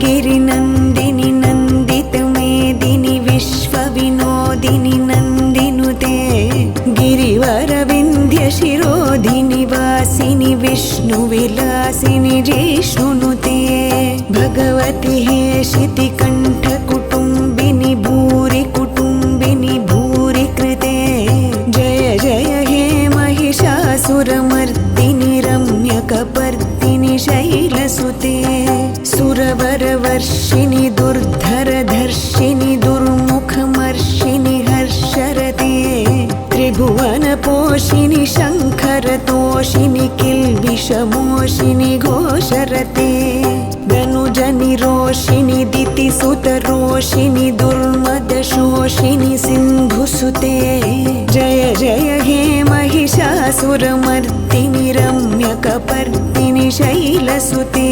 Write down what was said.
गिरिनन्दिनि नन्दितमेदिनि विश्वविनोदिनि नन्दिनुते गिरिवरविन्ध्यशिरोधिनि वासिनि विष्णुविलासिनि जिष्णुनुते भगवति हेशितिकण्ठकुटुम्बिनि भूरि कुटुम्बिनि भूरि कृते जय जय हे महिषासुरमर्दिनि रम्यकपर्दिनि शैलसुते सुरवरवर्षिणि दुर्धरधर्षिणि दुर्मुखमर्षिणि हर्षरते त्रिभुवनपोषिणि शङ्खरतोषिणि किल्बिषमोषिणि घोषरते धनुजनिरोषिणि दितिसुतरोषिणि दुर्मदशोषिणि सिन्धुसुते जय जय हे महिषासुरमर्दिनि रम्यकपर्दिनि शैलसुते